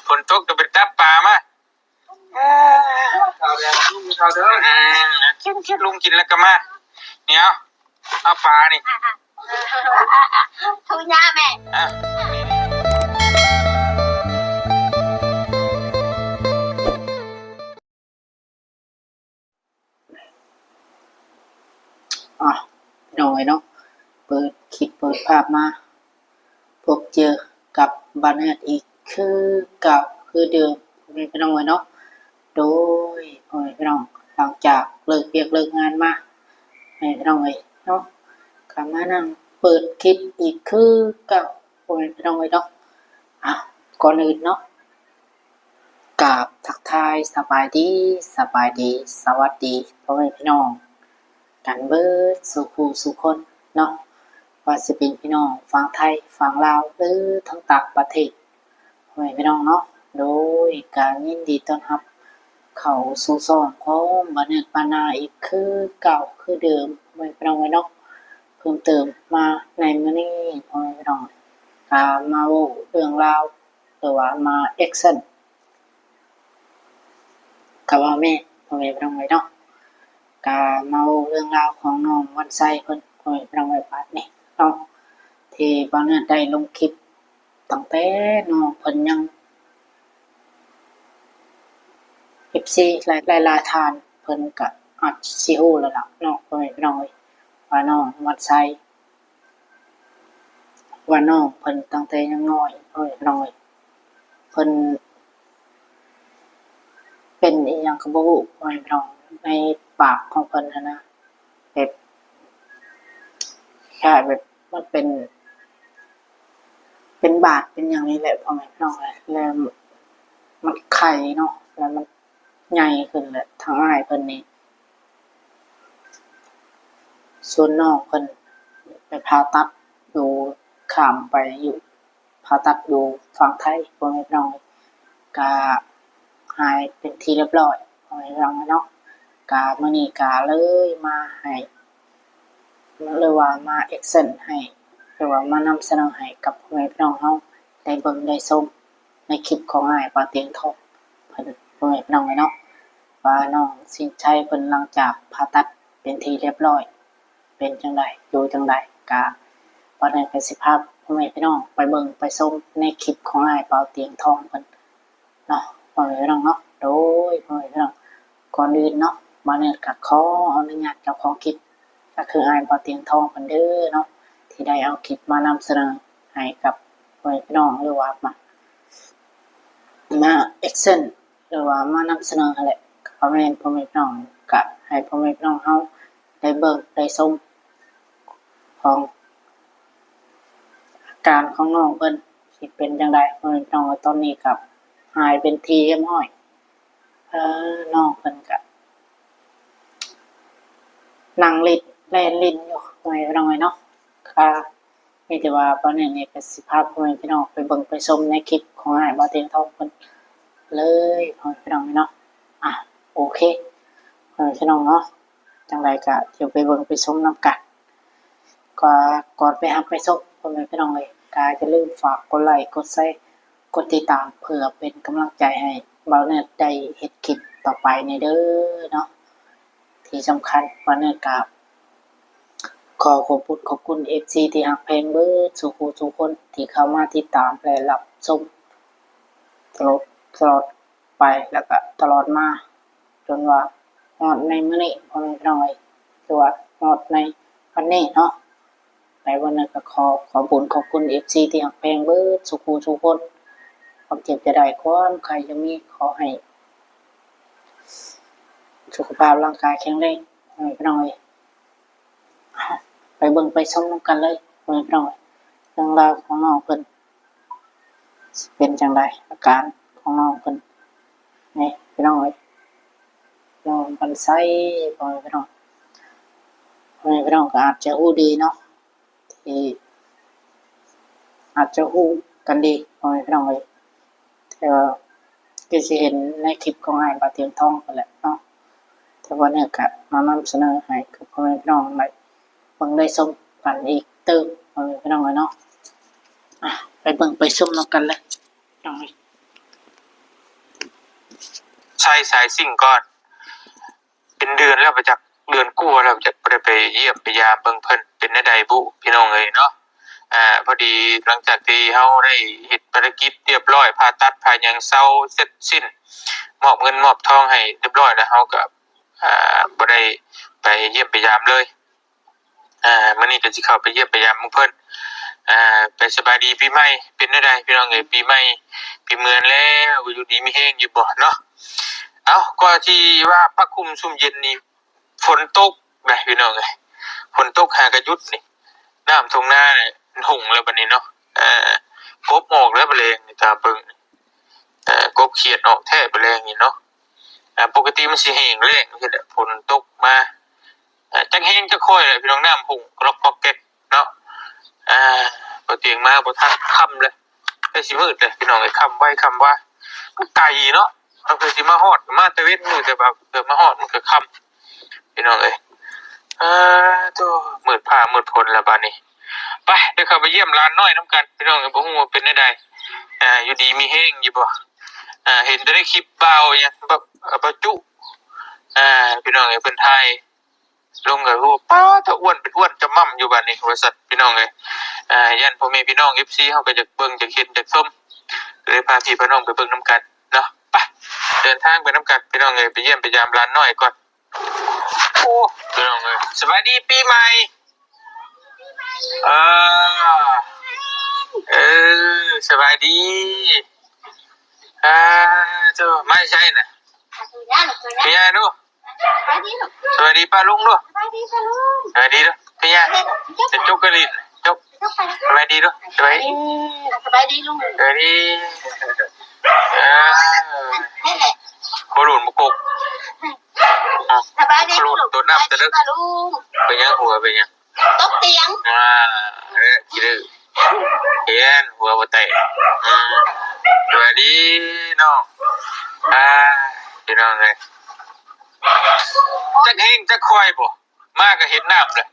ฝนตกจะเป็นจับปลามาข่าวเด้อกินลุงกินแล้วก็มาเนี่ยเอาปลานี่ทุนยาแม่หน่อยเนาะเปิดคลิปเปิดภาพมาพบเจอกับบ้านเฮ็ดอีกคือเก่าคือเดิมพี่น้องเนาะโดยพี่น้องหลังจากเลิกเรียกเลิกงานมาพี่น้องเนาะกลับมานั่งเปิดคลิปอีกคือเก่าพี่น้องเนาะก่อนอื่นเนาะกราบทักทายสบายดีสวัสดีพ่อแม่พี่น้องกันเบิดสู่ผู้สู่คนเนาะว่าจะเป็นพี่น้องฝั่งไทยฝั่งลาวหรือทั้งต่างประเทศพ่อแม่พี่น้องเนาะโดยการยินดีต้อนรับเข้าสู่ช่องของบ้านเฮ็ดบ้านนาอีกคือเก่าคือเดิมพ่อแม่พี่น้องเนาะเพิ่มเติมมาในมื้อนี้พ่อแม่พี่น้องมาเว้าเรื่องราวหรือว่ามาแอคชั่นกับว่าแม่พ่อแม่พี่น้องเนาะมาเรื่องราวของน้องวันไซเพิ่นพ่อแม่พี่น้องบาดนี้เนาะที่บ้านเฮ็ดได้ลงคลิปตั้งแต่น้องเพิ่นยัง FC หลายๆท่านเพิ่นก็อาจสิฮู้แล้วล่ะเนาะพ่อแม่พี่น้องว่าน้องวันไซว่าน้องเพิ่นตั้งแต่ยังน้อยพ่อแม่พี่น้องเพิ่นเป็นอีหยังก็บ่ฮู้พ่อแม่พี่น้องในปากของเพิ่นนะแบบแค่แบบมันเป็นบาดเป็นอย่างนี้แหละพ่อแม่พี่น้องแล้วมันไข้เนาะแล้วมันใหญ่ขึ้นแหละทางอ้ายเพิ่นนี่ส่วนน้องเพิ่นไปผ่าตัดอยู่ข้ามไปอยู่ผ่าตัดอยู่ฝั่งไทยพ่อแม่พี่น้องก็หายเป็นที่เรียบร้อยพ่อแม่พี่น้องเนาะก็มื้อนี้ก็เลยมาให้หรือว่ามาแอคชั่นให้หรือว่ามานำเสนอให้กับพ่อแม่พี่น้องเฮาได้เบิ่งได้ชมในคลิปของอ้ายปาเตียงทองเพิ่นพ่อแม่พี่น้องเนาะว่าน้องสินชัยเพิ่นหลังจากผ่าตัดเป็นที่เรียบร้อยเป็นจังไดอยู่จังไดก็บ่ได้ไปสิพาพ่อแม่พี่น้องไปเบิ่งไปชมในคลิปของอ้ายปาเตียงทองเพิ่นเนาะพ่อแม่พี่น้องเนาะโดยพ่อแม่พี่น้องก่อนอื่นเนาะมาเนี่ยก็ขออนุญาตเจ้าของคลิปก็คืออ้ายปาเตียงทองเพิ่นเด้อเนาะที่ได้เอาคลิปมานำเสนอให้กับพ่อแม่พี่น้องหรือว่ามาแอคชั่นหรือว่ามานำเสนอนั่นแหละพ่อแม่พี่น้องก็ให้พ่อแม่พี่น้องเฮาได้เบิ่งได้ชมของอาการของน้องเพิ่นสิเป็นจังได๋พ่อแม่พี่น้องตอนนี้ก็หายเป็นที่เรียบร้อยน้องเพิ่นก็นั่งเล่นแล่นลิ้นอยู่พ่อแม่พี่น้องเนาะค่ะมีแต่ว่าตอนนี้ก็สิพาพ่อแม่พี่น้องไปเบิ่งไปชมในคลิปของอ้ายบ่เตียงทองเพิ่นเลยพ่อแม่พี่น้องเนาะโอเคพ่อแม่พี่น้องเนาะจังไดก็เดี๋ยวไปเบิ่งไปชมนำกันก่อนไปรับไปชมพ่อแม่พี่น้องก็อย่าลืมฝากกดไลค์กดแชร์กดติดตามเพื่อเป็นกำลังใจให้บ่าวเนิร์ดได้เฮ็ดคลิปต่อไปในเด้อเนาะที่สำคัญบ่าวเนิร์ดก็ขอขอบคุณ FC ที่ฮักแพงเบิดทุกผู้ทุกคนที่เข้ามาติดตามและรับชมตลอดไปแล้วก็ตลอดมาจนว่าฮอดในมื้อนี้พ่อแม่พี่น้องคือว่าฮอดในวันนี้เนาะในวันนั้นก็ขอบคุณ FC ที่ฮักแพงเบิดทุกผู้ทุกคนความเจ็บจะได้ความใครจะมีขอให้สุขภาพร่างกายแข็งแรงพ่อแม่พี่น้องไปเบิ่งไปชมนำกันเลยพ่อแม่พี่น้องเรื่องราวของน้องเพิ่นสิเป็นจังไดอาการของน้องเพิ่นนี่พี่น้องน้องเพิ่นไสพ่อแม่พี่น้องก็อาจจะฮู้ดีเนาะที่อาจจะฮู้กันดีพ่อแม่พี่น้องแต่ว่าก็สิเห็นในคลิปของอ้ายปาเตียงทองนั่นแหละเนาะแต่ว่าเนี่ยก็มานำเสนอให้กับพ่อแม่พี่น้องได้เบิ่งได้ชมกันอีกเติมพ่อแม่พี่น้องเนาะไปเบิ่งไปชมนำกันเลยน้อง ส่สายซิ่งก่อนเป็นเดือนแล้วไปจากเดือนกู้แล้วจะไปเยี่ยมไปยามเบิ่งเพิ่นเป็นใดบุพี่น้องเอ้ยเนาะพอดีหลังจากที่เฮาได้เฮ็ดภารกิจเรียบร้อยผ่าตัดผ่าหยังเซาเสร็จสิ้นมอบเงินมอบทองให้เรียบร้อยแล้วเฮาก็บ่ได้ไปเยี่ยมไปยามเลยมื้อนี้ก็สิเข้าไปเยี่ยมไปยามเพิ่นไปสบายดีปีใหม่เป็นจังไดพี่น้องเอ้ยปีใหม่ปีเมือนแล้วอยู่ดีมีแฮงอยู่บ่เนาะเอาก็ที่ว่าพักคุมซุ่มเย็นนี่ฝนตกได้พี่น้องเอ้ยฝนตกหากระยุดนี่น้ำทุ่งนาเนี่ยหุ่งแล้วบัดนี้เนาะกบออกแล้วบ่แลงนี่ตาเบิ่งกบเขียดออกแท้บ่แลงนี่เนาะปกติมันสิแห้งแล้งจังซี่แหละฝนตกมาจักแห้งจักค่อยแหละพี่น้องน้ำหุ่งกรอกก๊อกแก๊กเนาะบ่เตียงมาบ่ทันค่ำเลยได้สิมืดเลยพี่น้องเอ้ยค่ำไว้ค่ำว่ามันไกลเนาะเอาไปสิมาฮอดมาตะเวนมื้อแต่แบบเกิดมาฮอดมันก็ค่ำพี่น้องเอ้ยตัวมืดผ้ามืดฝนแล้วบัดนี้ไปเดี๋ยวเข้าไปเยี่ยมร้านน้อยน้ำกันพี่น้องเอ้ยบ่ฮู้ว่าเป็นจังไดอยู่ดีมีแฮงอยู่บ่เห็นแต่ในคลิปเบาเนี่ยแบบประจุพี่น้องเอ้ยเพิ่นไทยลงกับรูปป้าถ้าอ้วนเป็นอ้วนจะมั่มอยู่บัดนี้บริษัทพี่น้องเอ้ยยันพ่อแม่พี่น้อง FC เฮาก็จะเบิ่งจะเห็นจะส้มเลยพาพี่พี่น้องไปเบิ่งน้ำกันเนาะไปเดินทางไปน้ำกันพี่น้องเอ้ยไปเยี่ยมไปยามร้านน้อยก่อนโอ้พี่น้องเอ้ยสวัสดีปีใหม่เอสวัสดีเจ้าไม่ใช่น่ะ ทุญาหนูทุญา พี่ยาดู ไปดิหนู สวัสดีป้าลุงดู ไปดิสลุง สวัสดีดูพี่ยาจะจกกระดิ่งจก ต้องไป สวัสดีดูสวัสดี สบายดีลุง สวัสดีนี่แหละ โคหลุนมุกก สบายดีลุง ตัวน้ำจะลึก ลุง ไปยังหัวไปยัง ตกเตียง คิดดูเห็นหัวบะเตะสวัสดีน้องพี่น้องเลยจะเฮงจะคอยบ่มากก็เห็นน้ำเลย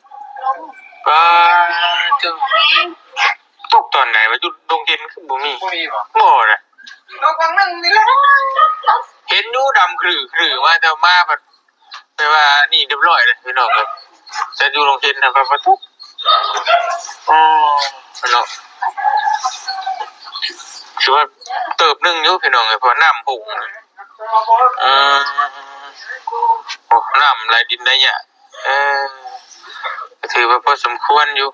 จึงตกตอนไหนวะจุดดงเย็นคือบ่มีบ่เลย ตกวังหนึ่งนี่แหละ เห็นยูดำคือว่าจะมาแบบแปลว่านี่เรียบร้อยเลยพี่น้องครับจะอยู่โรงเรียนนะครับประตูเนาะคือว่าเติบนึงอยู่พี่น้องเลยเพราะน้ำผงโอ้น้ำไหลดินได้เนี่ยถือว่าพอสมควรอยู่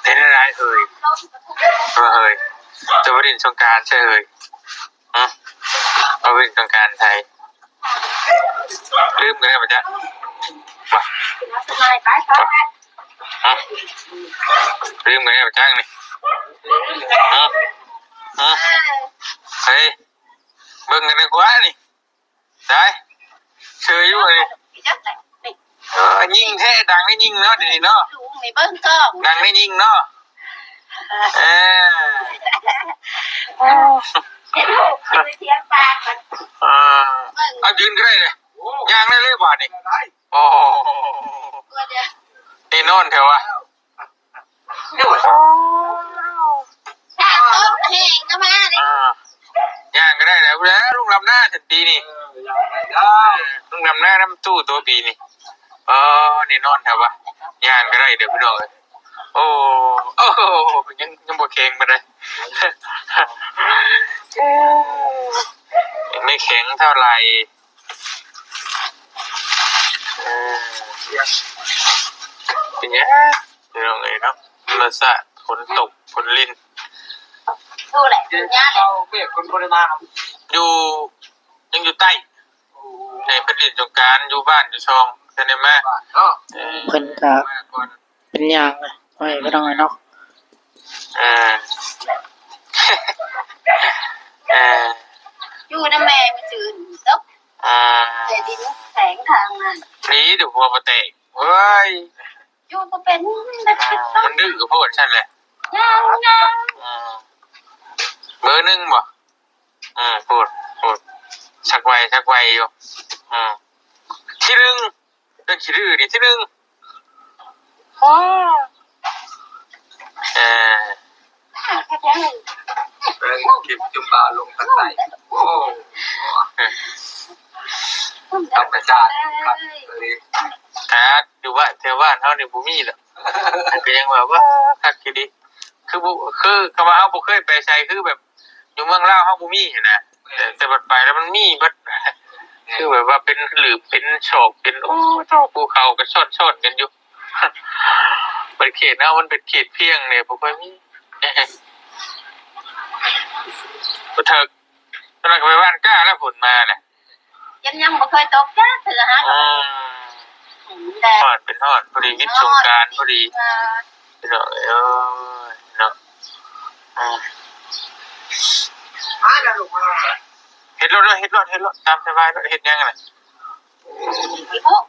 เป็นอะไรเอ่ยเฮ้ยจะไปเรียนสงการใช่เอ่ยเอาไปเรียนสงการไทยลืมกันได้ปะจ๊ะว่ะลืมกันได้ปะจ๊ะนี่เฮ้ยเบิ่งกันดีกว่านี่ได้เชยอยู่นี่ยิงแท้ดังได้ยิงเนาะดีเนาะ ลุงนี่เบิ้งกล้อง ดังได้ยิงเนาะเห็นลูกคือเสียงปากมัน เอายืนก็ได้เลยย่างได้เลยบ่านี่โอ้ ตัวเดียว นี่นอนเถอะวะ ถ้าต้นแห้งก็มาเลย ย่างก็ได้แล้วลุงลำหน้าถึงปีนี่ลุงลำหน้าน้ำตู้ตัวปีนี่นี่นอนเถอะวะย่างก็ได้เดี๋ยวพี่น้องเลยโอ้ยังบ่แข็งมาเลยไม่แข็งเท่าไหร่เป็นไงพี่น้องเลยเนาะรสชาติฝนตกฝนลิ้น ดูแหละทุญาเลย เปียกคนบริมาอยู่ยังอยู่ใต้ในเป็นดินสงการอยู่บ้านอยู่ช่องใช่ไหม เพิ่นก็เป็นอย่างเลยไว้ก็ต้องไงเนาะ อยู่น้ำแม่ไปซื้อตกแต่ดินแสงทางนั้น นี่เดี๋ยวหัวมาเตะเฮ้ย อยู่ก็เป็นแบบติดต้ มัน นดื้อกับพวกฉันแหละ ยาง เบอร์หนึ่งบ่พูดชักไวอยู่ที่หนึ่งเรื่องขี้ดื้อนี่ที่หนึ่ง เป็นคลิปจุ่มบาลงตั้งใจโอ้ธรรมชาติครับเลย ครับอยู่ว่าแถวบ้านเฮานี่บ่มีดอกก็ยังว่าคักอยู่ดิคือบ่คือคำว่าเฮาบ่เคยไปไสคือแบบอยู่เมืองลาวเฮาบ่มีนะแต่บัดไปแล้วมันมีบัดคือแบบว่าเป็นหรือเป็นโศกเป็นโอ้เจ้าภูเขาก็ชดๆกันอยู่เป็นเขตเนาะมันเป็นเขตเพียงเนี่ยบ่ค่อยมีบ่เถิกตอนนั้นก็ไปบ้านก้าแล้วฝนมาน่ะ ยังบ่เคยตกจ้าเถื่อฮะแต่ ฮอดเป็นฮอดพอดีวิทย์สงกรานต์พอดีเนาะเนาะเฮ็ดรถตามสบายเฮ็ดยังไง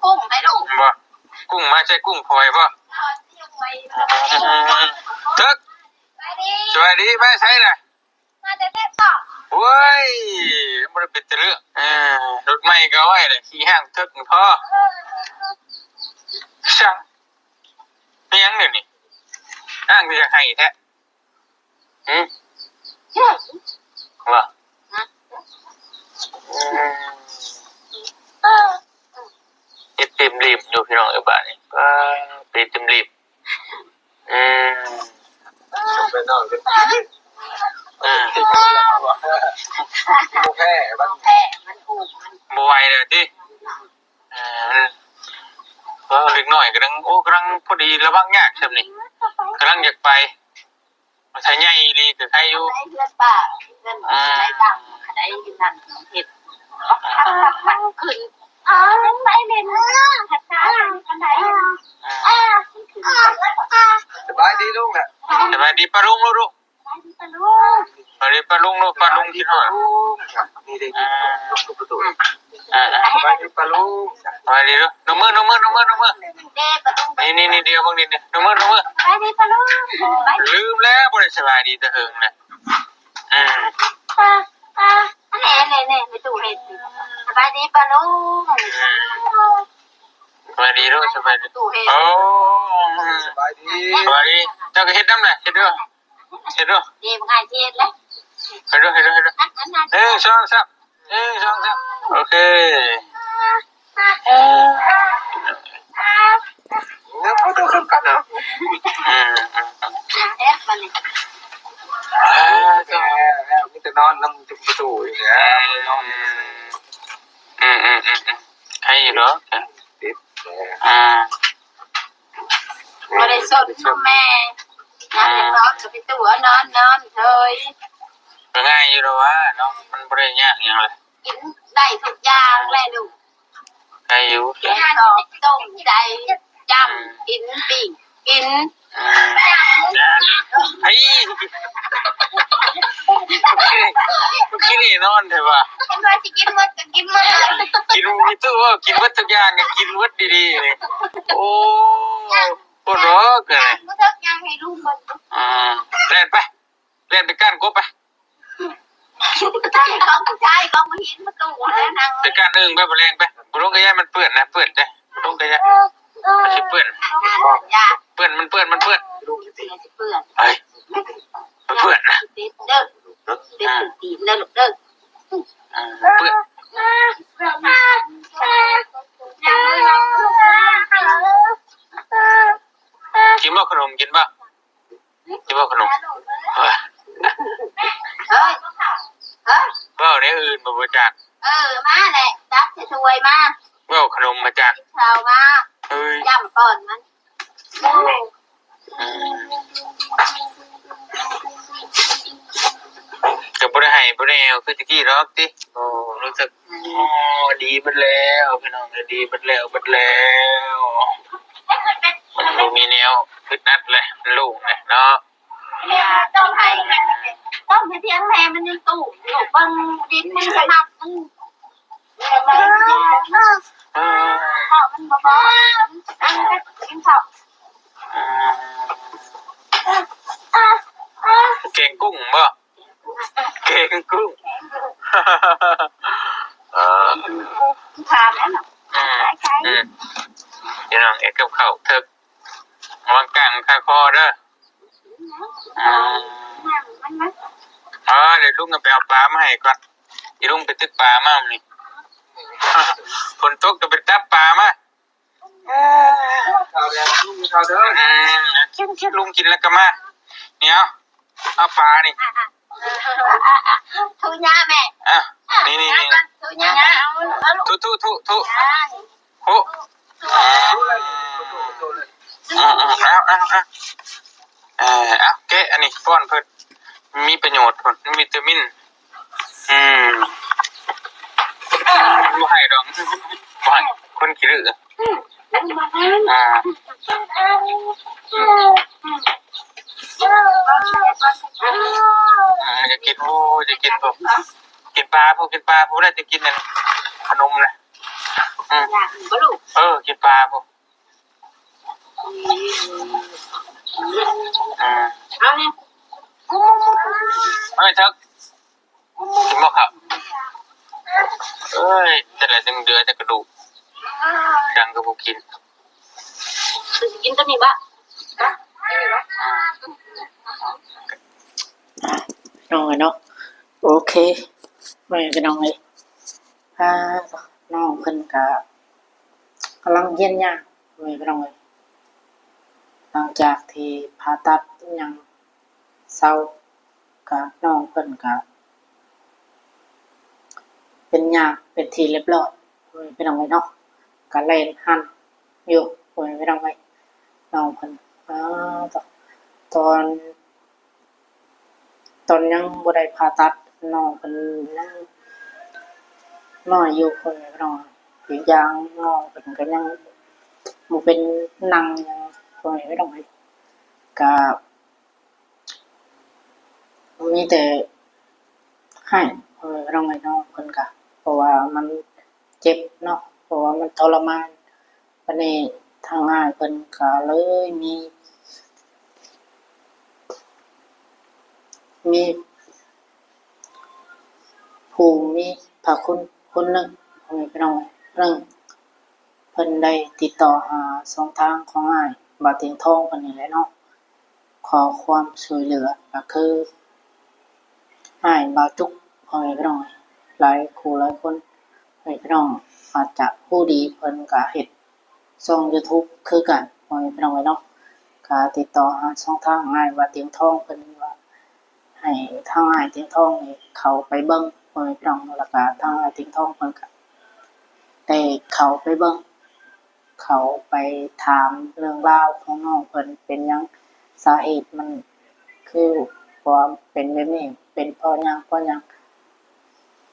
กุ้งไปลูก บ่กุ้งมาใช่กุ้งพลอยบ่ตึกสวัสดีมาใช่น่ะ มาแต่แค่ต่อ โว้ยบ่ได้เป็นตะเลือกรถใหม่ก็ไว้แหละขี่ห้างทึกพอช่างเป็นยังนี่อ้างจะให้แท้ว่าเฮ็ดเต็มริมอยู่พี่น้องบ้านนี่เป็นเต็มริมไปนอนกันโอเคบ้าน แพ้มันถูกมัน บ่ไหวเลยติเล็กน้อยกำลังกำลังพอดีระวังยากใช่มั้ยกำลังอยากไปมาใช้ใหญ่ลีคือใครอยู่ ได้เพื่อนป้าเพื่อนได้ดังได้นั่นเห็ดมันขึ้นไม่เล่นภาษาอันไหนสบายดีลุงน่ะ สบายดีปะลุงลูกสบายดีปะลุงลูกปะลุงที่หน่อย นี่ได้ลุงประตู สบายดีปะลุงสบายดีลูกนมือนี่เดียวบางนิดเนี่ยนมือลืมแล้วบ่ได้สบายดีแต่เฮิงนะแน่ไปดูเห็ดสบายดีปะลุง สบายดีลูกสบายดี ดูเห็ด โอ้ สบายดี สบายดีเจ้าก็เฮ็ดน้ำน่ะเฮ็ดด้วย ดีมันง่ายเช็ดแล้ว เฮ็ดด้วย2 3โอเค เนี่ยพอต้องกันนะ มัน แล้วมีแต่นอนน้ำจุ่มประตูอย่างเงี้ยนอน ให้อยู่เนาะ ติด ไม่ได้สนแม่นั่นยังนอนกับพี่ตัวนอนเลย ง่ายอยู่แล้วว่าเนาะมันบ่ได้ยากหยังเลย กินได้ทุกอย่างเลยลูก ให้อยู่ กินตอกต้มใจจำกินปิ้งกิน ไอ้กินนี่นอนเถอะว่ะ กินว่าจะกินวัดก็กินมา กินมีตู้ว่ากินวัดทุกอย่างกินวัดดีๆนี่โอ้ปวดร้อนเลย เมื่อเช้ายังให้ลูกมัน เล่นไปก้านกบไป ใช่ของผู้ชายของผู้หญิงประตูแล้วนาง ไปก้านอึ่งไปบ่แรงไปบ่ลงกระยามันเปื้อนนะเปื้อนจ้ะบ่ลงกระยามันสิเปื้อน ยา เปื้อนมันเปื้อน ลูกที่ตี เปื่อน เฮ้ยมันเปื้อนนะ ติดเด้อติดตีนเด้อลูกเด้อ เปื้อนกินบ่ขนมกินบ่ขนมเฮ้ยว่าเนี่ยอื่นมาบริจาค มาแหละจับจะช่วยมา ว่าขนมมาจาก ชาวมา เฮ้ย ย่ำก่อนมัน กับบริหารบริแอลคือตะกี้ร็อกดิโอ้รู้สึกดีบัดแล้วพี่น้องดีบัดแล้วมันมีแนวคึดนัดเลยลูกเลยเนาะ ต้องให้เพียงแม่มันยังตู่อยู่บางดินมันสนับมันข้าวมันบ่อันนี้กินข้าว เก่งกุ้งบ่เก่งกุ้ง ทานแล้วเนาะ พี่น้องเอ็กกับข้าวเถิกวางกลางคาคอเด้อ นั่ง มัน เดี๋ยวลุงก็ไปเอาปลามาให้ก่อนอีลุงไปตึกปลามานี่ฝนตกก็ไปจับปลามา ข้าวแดงข้าวเด้อ กินลุงกินแล้วก็มาเนี่ยเอาปลานี่ thu nha mẹ นี่ thu nhaทุโอ้เอาแกะอันนี้ป้อนเพิ่นมีประโยชน์เพิ่นมีวิตามินบ่ให้ดอกบ่ให้คนขี้ดื้อจะกินจะกินพวกกินปลาพวกได้จะกินนั่นขนมนะกินปลาพวกไม่ทักกินบ่ครับแต่ละจังเดือจะกระดูกดังก็บ่กิน กินตัวนี้บ้า น้องเนาะโอเคไม่เป็นน้องเลยน้องเพิ่นก็กำลังเย็นยากไม่เป็นน้องเลยหลังจากที่ผ่าตัดยังเศร้ากับน้องเพิ่นก็เป็นยากเป็นทีเรียบร้อยไม่เป็นน้องเลยเนาะก็เล่นหันอยู่ไม่เป็นน้องเลยน้องเพิ่นตอนยังบ่ได้ผ่าตัดน้องเพิ่นยังน้อยอยู่คนน้องอีกอย่างน้องเพิ่นก็ยังบ่เป็นนั่งยังคนไม่ต้องให้ก็มีแต่ให้คนไม่ต้องให้น้องเพิ่นก็เพราะว่ามันเจ็บเนาะเพราะว่ามันทรมานวันนี้ทางอ้ายเพิ่นก็เลยมีผู้มีพระคุณคนหนึ่งไม่เป็นไรเรื่องเพิ่นได้ติดต่อหาสองทางของอ้ายบาดเตียงทองเพิ่นนี่แหละเนาะขอความช่วยเหลือก็คืออ้ายบาจุกไม่เป็นไรหลายคู่หลายคนไม่เป็นไรอาจจะผู้ดีเพิ่นก็เฮ็ดช่อง YouTube คือกันไม่เป็นไรเนาะก็ติดต่อหาสองทางอ้ายบาดเตียงทองเพิ่นว่าให้ทางอ้ายเตียงทองนี่เข้าไปเบิ่งไม่เป็นไรแล้วก็ทางอ้ายเตียงทองเพิ่นก็ได้เข้าไปเบิ่งเขาไปถามเรื่องราวของน้องเพิ่นเป็นหยังสาเหตุมันคือความเป็นแบบนี้เป็นเพราะหยัง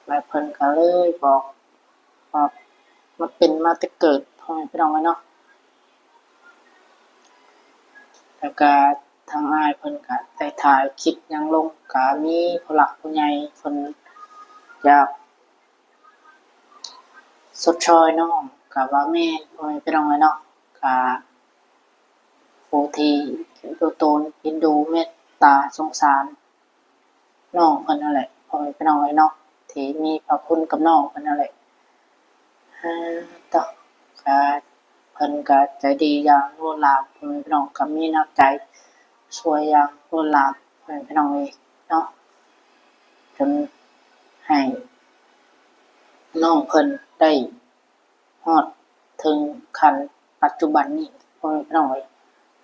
แล้วเพิ่นก็เลยบอกว่ามันเป็นมาแต่เกิดพ่อแม่พี่น้องเนาะแล้วก็ทางอ้ายเพิ่นก็ได้ถ่ายคลิปหยังลงก็มีผู้หลักผู้ใหญ่เพิ่นอยากสดช่วยน้องก็ว่าแม่พ่อแม่พี่น้องเนาะก็ผู้ที่ตัวตนเอ็นดูเมตตาสงสารน้องเพิ่นนั่นแหละพ่อแม่พี่น้องเนาะที่มีพระคุณกับน้องเพิ่นนั่นแหละต่อก็เพิ่นก็ใจดีอย่างล้นหลามพ่อแม่พี่น้องก็มีน้ำใจช่วยอย่างล้นหลามพ่อแม่พี่น้องเนาะจนให้น้องเพิ่นได้ฮอดถึงขั้นปัจจุบันนี้พ่อแม่พี่น้อง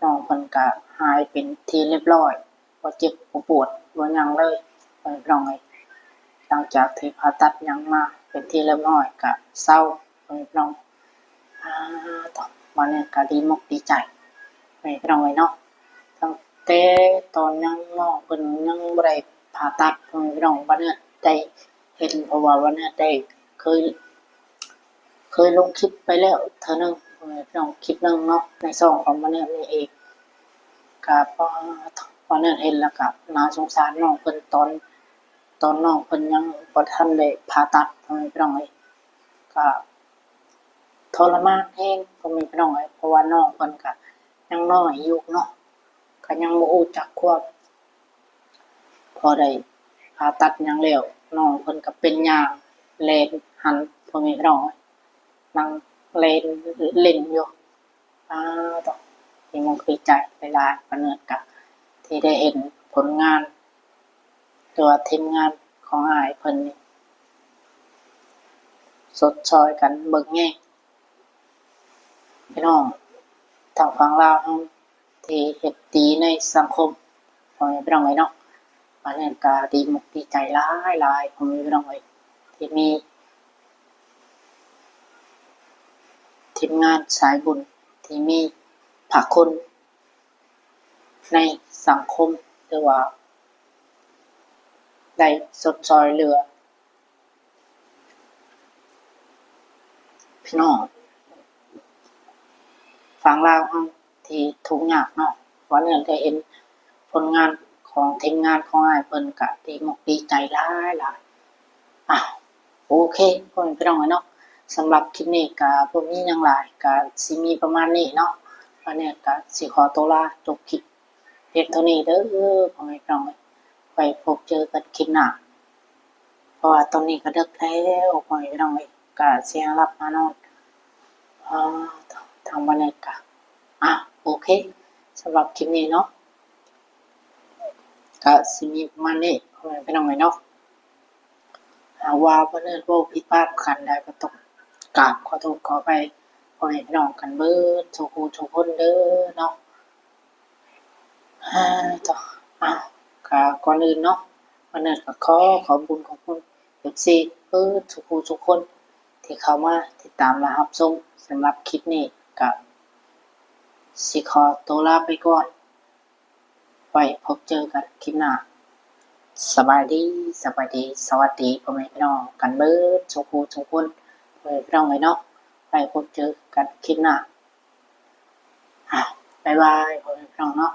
น้องเพิ่นก็หายเป็นที่เรียบร้อยบ่เจ็บบ่ปวดบ่หยังเลยพ่อแม่พี่น้องหลังจากที่ผ่าตัดหยังมาเป็นที่เรียบร้อยก็เศร้าพ่อแม่พี่น้องต่อมาเนี่ยก็ดีมกดีใจพ่อแม่พี่น้องเนาะตั้งแต่ตอนยังน้องเพิ่นยังบ่ได้ผ่าตัดพ่อแม่พี่น้องบ่เนี่ยได้เห็นเพราะว่าวันนี้ได้เคยลงคลิปไปแล้วเท่านึงลองคลิปนึงเนาะในช่องของมันเนี่ยมีเองก็พอเนี่ยเห็นแล้วก็น่าสงสารน้องเพิ่นตอนน้องเพิ่นยังบ่ทันได้ผ่าตัดพ่อแม่พี่น้องก็ทรมานแฮงพ่อแม่พี่น้องเพราะว่าน้องเพิ่นก็ยังน้อยอยู่เนาะก็ยังบ่รู้จักความพอได้ผ่าตัดหยังแล้วน้องเพิ่นก็เป็นยางแลนหันพ่อแม่พี่น้องนั่งเล่นอยู่ต่อที่มันดีใจหลายๆปานนั้นก็ที่ได้เห็นผลงาน ตัวทีมงานของอ้ายเพิ่นนี่สดซอยกันเบิ่งแง่พี่น้องทางฝั่งลาวเฮาที่เฮ็ดดีในสังคมพ่อแม่พี่น้องเอ้ยเนาะอันนี้ก็ดีมุกดีใจหลายๆพ่อแม่พี่น้องเอ้ยที่มีทีมงานสายบุญที่มีพระคุณในสังคมหรือว่าได้สดซอยเหลือพี่น้องฝั่งลาวเฮาที่ทุกข์ยากเนาะวันนี้ได้เห็นผลงานของทีมงานของอ้ายเพิ่นก็ดีมุกดีใจหลายๆโอเคพ่อแม่พี่น้องเอ้ยเนาะสำหรับคลิปนี้ก็บ่มีหยังหลายก็สิมีประมาณนี้เนาะวันนี้ก็สิขอตัวลาจบคลิปเพียงเท่านี้เด้อพ่อแม่พี่น้องเอ้ยไปพบเจอกันคลิปหน้าเพราะว่าตอนนี้ก็ดึกแล้วพ่อแม่พี่น้องเอ้ยก็สิหลับมานอนอ่าทางวันนี้ก็โอเคสำหรับคลิปนี้เนาะก็สิมีประมาณนี้พ่อแม่พี่น้องเอ้ยเนาะว่าบ่ได้เว้าผิดพลาดคันใดก็ต้องกราบขอโทษขออภัยพ่อแม่พี่น้องกันเบิดทุกผู้ทุกคนเด้อเนาะต่อก็ก่อนอื่นเนาะวันนี้ก็ขอบุญของคุณ FC เบิดทุกผู้ทุกคนที่เข้ามาติดตามและรับชมสำหรับคลิปนี้ก็สิขอตัวลาไปก่อนไว้พบเจอกันคลิปหน้าสบายดีสวัสดีพ่อแม่พี่น้องกันเบิดทุกผู้ทุกคนพ่อแม่พี่น้องเนาะไปพบเจอกันคลิปหน้าบ๊ายบายพ่อแม่พี่น้องเนาะ